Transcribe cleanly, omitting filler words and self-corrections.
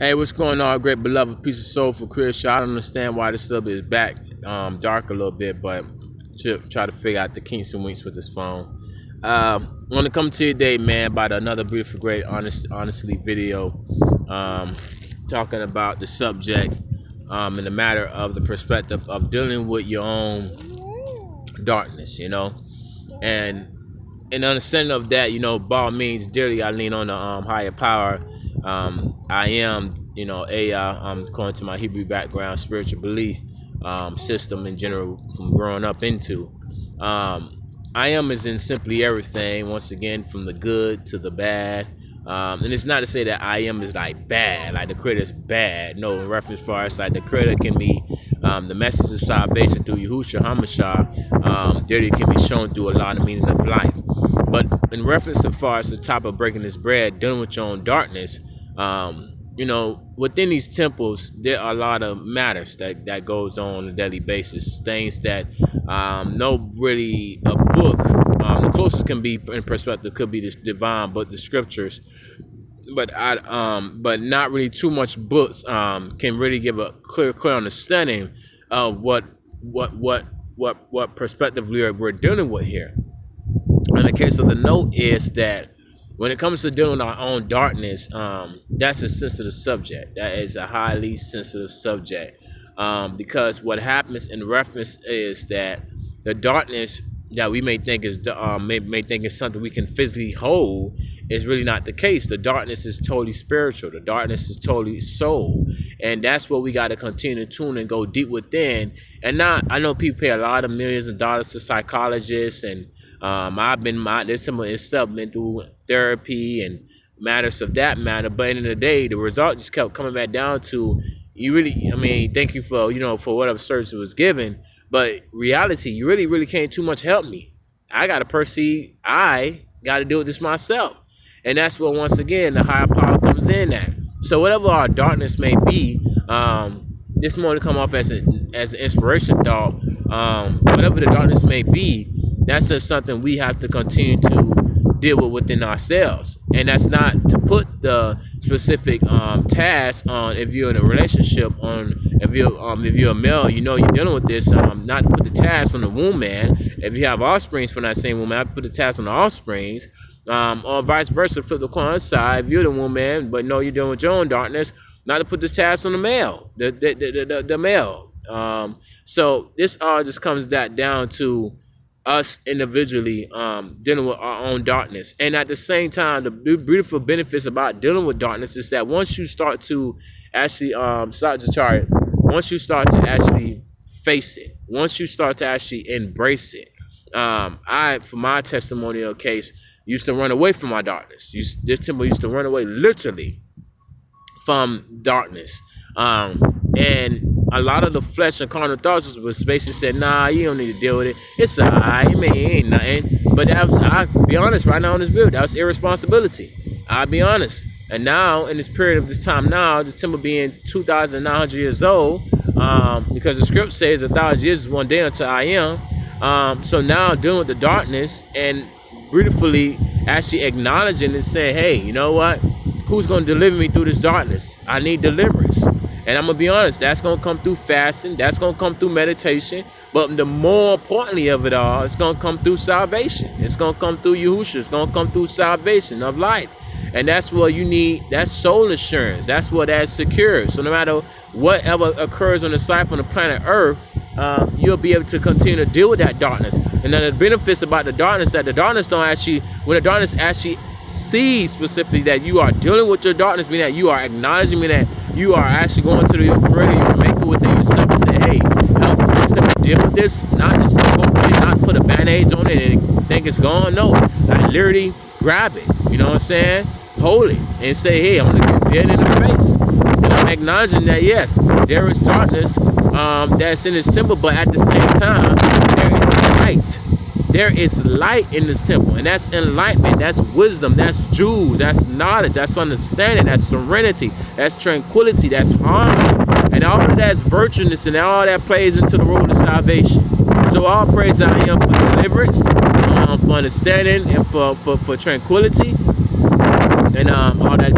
Hey, what's going on, great beloved piece of soul for Chris? I don't understand why this little bit is back dark a little bit, but should try to figure out the kinks and winks with this phone. Want to come to you today, man, about another beautiful, great, honestly video, talking about the subject in the matter of the perspective of dealing with your own darkness, and in understanding of that, by all means, dearly, I lean on the higher power. I am, Eyez, according to my Hebrew background, spiritual belief system in general from growing up into. I am is in simply everything, once again, from the good to the bad. And it's not to say that I am is like bad, like the critter is bad. No, in reference far as like the critter can be the message of salvation through Yahushua HaMashiach. There it can be shown through a lot of meaning of life. But in reference as far as the top of breaking this bread, dealing with your own darkness, within these temples, there are a lot of matters that goes on a daily basis. Things that no really a book, the closest can be in perspective could be this divine, but the scriptures, but not really too much books can really give a clear understanding of what perspective we're dealing with here. And the case of the note is that when it comes to dealing with our own darkness, that's a sensitive subject. That is a highly sensitive subject, because what happens in reference is that the darkness that we may think is something we can physically hold is really not the case. The darkness is totally spiritual. The darkness is totally soul, and that's what we got to continue to tune and go deep within. And not, I know people pay a lot of millions of dollars to psychologists, and there's some of this stuff been through therapy and matters of that matter. But at the end of the day, the result just kept coming back down to you really. Thank you for for whatever service was given. But reality, you really can't too much help me. I got to perceive, I got to deal with this myself. And that's where, once again, the higher power comes in at. So whatever our darkness may be, this morning come off as an inspiration thought. Whatever the darkness may be, that's just something we have to continue to deal with within ourselves. And that's not to put the specific task on if you're in a relationship, on if you're a male, you're dealing with this, not to put the task on the womb man. If you have offsprings from that same woman, I put the task on the offsprings, or vice versa, flip the coin side. If you're the woman, but no, you're dealing with your own darkness, not to put the task on the male, the male. So this all just comes down to us individually dealing with our own darkness. And at the same time, the beautiful benefits about dealing with darkness is that once you start to actually once you start to actually face it, once you start to actually embrace it, I, for my testimonial case, used to run away from my darkness. This temple used to run away literally from darkness, and a lot of the flesh and carnal thoughts was basically said, nah, you don't need to deal with it. It's alright. It ain't nothing. But I'll be honest, right now in this video, that was irresponsibility. I'll be honest. And now, in this period of this time now, the temple being 2,900 years old, because the script says 1,000 years is one day until I am. So now dealing with the darkness and beautifully actually acknowledging and saying, hey, you know what? Who's going to deliver me through this darkness? I need deliverance. And I'm going to be honest, that's going to come through fasting. That's going to come through meditation. But the more importantly of it all, it's going to come through salvation. It's going to come through Yahushua. It's going to come through salvation of life. And that's what you need. That's soul assurance. That's what that's secure. So no matter whatever occurs on this life on the planet Earth, you'll be able to continue to deal with that darkness. And then the benefits about the darkness, that the darkness don't actually, when the darkness actually sees specifically that you are dealing with your darkness, meaning that you are acknowledging me, that you are actually going to your creator, your maker within yourself and say, hey, help me to deal with this, not just not put a band-aid on it and think it's gone. No, I literally grab it, you know what I'm saying? Hold it and say, hey, I'm looking dead in the face. And I'm acknowledging that, yes, there is darkness that's in this temple, but at the same time, there is light. There is light in this temple, and that's enlightenment, that's wisdom, that's jewels, that's knowledge, that's understanding, that's serenity, that's tranquility, that's harmony, and all of that's virtuousness, and all that plays into the road of salvation. So all praise I am for deliverance, for understanding, and for tranquility, and all that